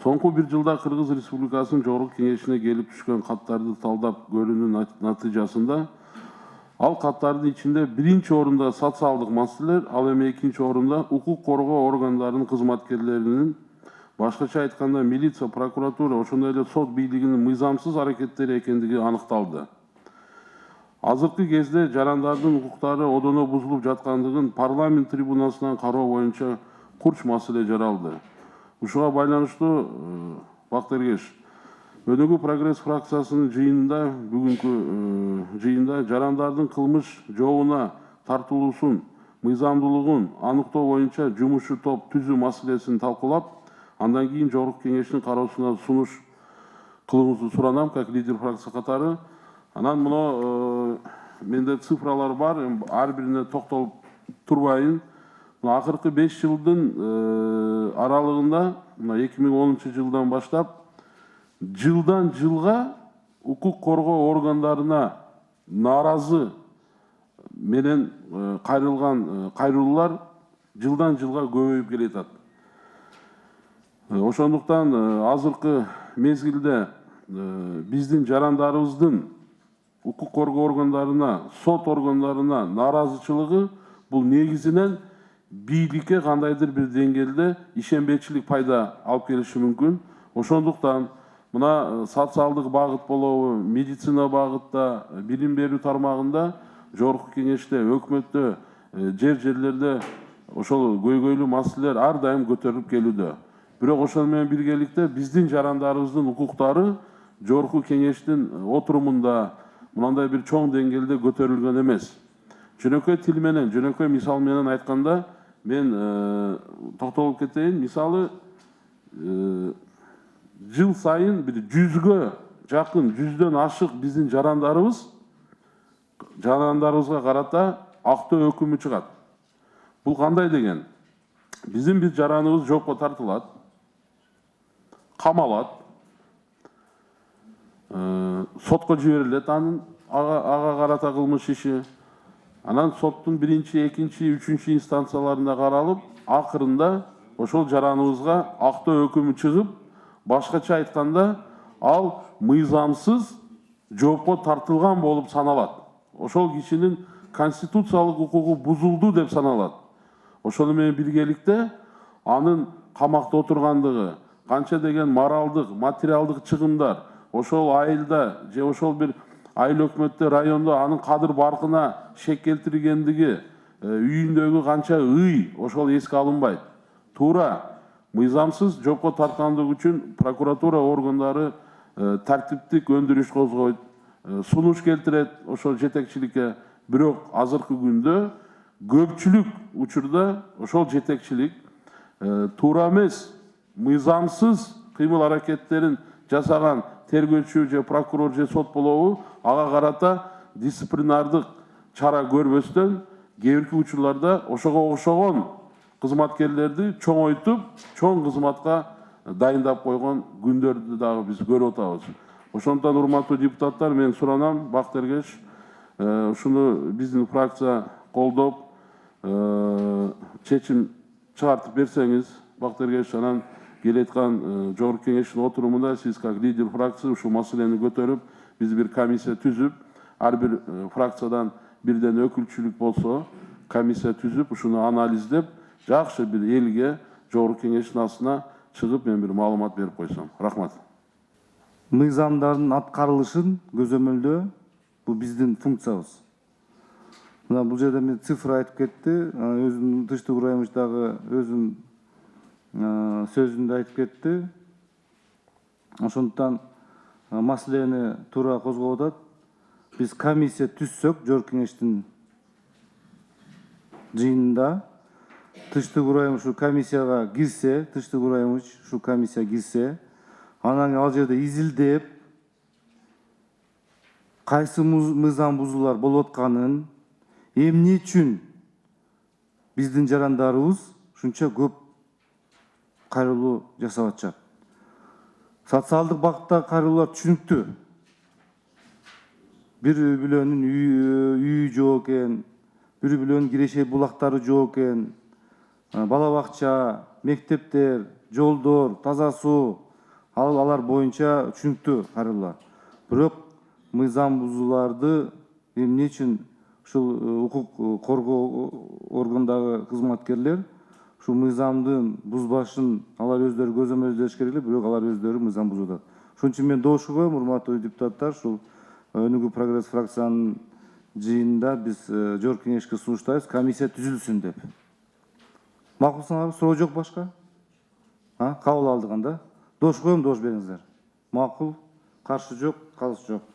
Соңку бир жылда Кыргыз Республикасынын Жогорку Кеңешине келип түшкөн каттарды талдап көрүүнүн натыйжасында ал каттардын ичинде биринчи орунда социалдык маселелер, ал эми экинчи орунда укук коргоо органдарынын кызматкерлеринин, башкача айтканда милиция, прокуратура, ошондой эле сот бийлигинин мыйзамсыз аракеттери экендиги аныкталды. Азыркы кезде жарандардын укуктары одоно бузулуп жаткандыгын парламент трибунасынан кароо боюнча курч маселе жаралды. Ушуга байланыштуу Бактыргеш, Өнөгүү прогресс фракциясынын жыйынында бүгүнкү жыйында жарандардын кылмыш жообуна тартылуусун мыйзамдуулугун аныктоо боюнча жумушчу топ түзүү маселесин талкуулап, андан кийин Жогорку Кеңештин кароосуна сунуш кылууңузду суранам, как лидер фракция катары. Анан мына менде цифралар бар, ар бирине токтолуп турбайын. Акыркы 5 жылдын аралыгында, 2010 жылдан баштап, жылдан жылга укук коргоо органдарына нааразы менен кайрылган кайрылуулар жылдан жылга көбөйүп келатат. Ошондуктан азыркы мезгилде биздин жарандарыбыздын укук коргоо органдарына, сот органдарына нааразычылыгы бул негизинен бийликке кандайдыр бир деңгээлде ишенбечилик пайда алып келиши мүмкүн. Ошондуктан мына социалдык багыт болобу, медицина багытта, билим берүү тармагында, Жогорку Кеңеште, өкмөттө, жерлерде ошол көйгөйлүү маселелер ар дайым көтөрүлүп келүүдө. Бирок ошол менен биргеликте биздин жарандарыбыздын укуктары Жогорку Кеңештин отурумунда мындай бир чоң деңгээлде көтөрүлгөн эмес. Жөнөкөй тил менен, жөнөкөй мисал менен айтканда, мен токтолуп кетейин. Мисалы, жыл сайын бир 100гө жакын, 100дөн ашык биздин жарандарыбызга карата актоо өкүмү чыгат. Бул кандай деген? Биздин бир жараныбыз жоопко тартылат, камалат, сотко жиберилет, ага карата кылмыш иши. Анан соттун биринчи, экинчи, үчүнчү инстанцияларында каралып, акырында ошол жараныбызга актоо өкүмү чыгып, башкача айтканда, ал мыйзамсыз жоопко тартылган болуп саналат. Ошол кишинин конституциялык укугу бузулду деп саналат. Ошол менен биргеликте анын камакта отургандыгы, канча деген моралдык, материалдык чыгымдар, ошол айылда же ошол бир айыл өкмөттө, райондо анын кадыр баркына шек келтиргендиги, үйүндөгү канча ошол эске алынбайт. Туура мыйзамсыз жоопко тарткандыгы үчүн прокуратура органдары тартиптик өндүрүш козгойт, сунуш келтирет ошол жетекчиликке. Бирок азыркы күндө көпчүлүк учурда ошол жетекчилик туура эмес, мыйзамсыз кыймыл аракеттерин жасаган тергөөчү же прокурор же сот болобу, ага карата дисциплинардык чара көрбөстөн кээ бирки учурларда ошого окшогон кызматкерлерди чоңойтуп, чоң кызматка дайындап койгон күндөрдү дагы биз көрүп атабыз. Ошондуктан урматтуу депутаттар, мен суранам, Бактыргеш, ушуну биздин фракция колдоп, чечим чыгартып берсеңиз, Бактыргеш, анан келаткан Жогорку Кеңештин отурумунда сиз как лидер фракция ушул маселени көтөрүп, биз бир комиссия түзүп, ар бир фракциядан бирден өкүлчүлүк болсо, комиссия түзүп, ушуну анализдеп, жакшы бир элге Жогорку Кеңештин астына чыгып, мен бир маалымат берип койсом. Рахмат. Мыйзамдардын аткарылышын көзөмөлдөө бул биздин функциябыз. Мына бул жерде мен цифра айтып кетти, өзүнүн Тынчтык Ыбрайымович дагы өзүнүн сөзүндө айтып кетти. Ошондуктан маселени туура козгоп атат. Биз комиссия түзсөк, Жогорку Кеңештин жыйынында Тынчтык Ыбрайымович ушул комиссияга кирсе, Тынчтык Ыбрайымович ушул комиссияга кирсе, анан ал жерде изилдеп, кайсы мыйзам бузуулар болуп атканын, эмне үчүн биздин жарандарыбыз ушунча көп кайрылуу жасап атышат. Социалдык багыттагы кайрылуулар түшүнүктүү. Бири-бирөөнүн үйү жок экен, бири-бирөөнүн кирешей булактары жок экен, бала бакча, мектептер, жолдор, таза суу, алар боюнча түшүнүктүү каралар. Бирок мыйзам бузууларды эмне үчүн ушул укук коргоо органдагы кызматкерлер ушул мыйзамдын бузбашын алар өздөрү көзөмөлдөш керек эле, бирок алар өздөрү мыйзам бузуп атат. Ошон үчүн мен добуш коем, урматтуу депутаттар, ушул өнүгүү прогресс фракциянын жыйынында биз жогорку кеңешке сунуштайбыз, комиссия түзүлсүн деп. Макулсыңарбы? Суроо жок башка? Кабыл алдык анда. Добуш коем, добуш бериңиздер. Макул, каршы жок, калыш жок.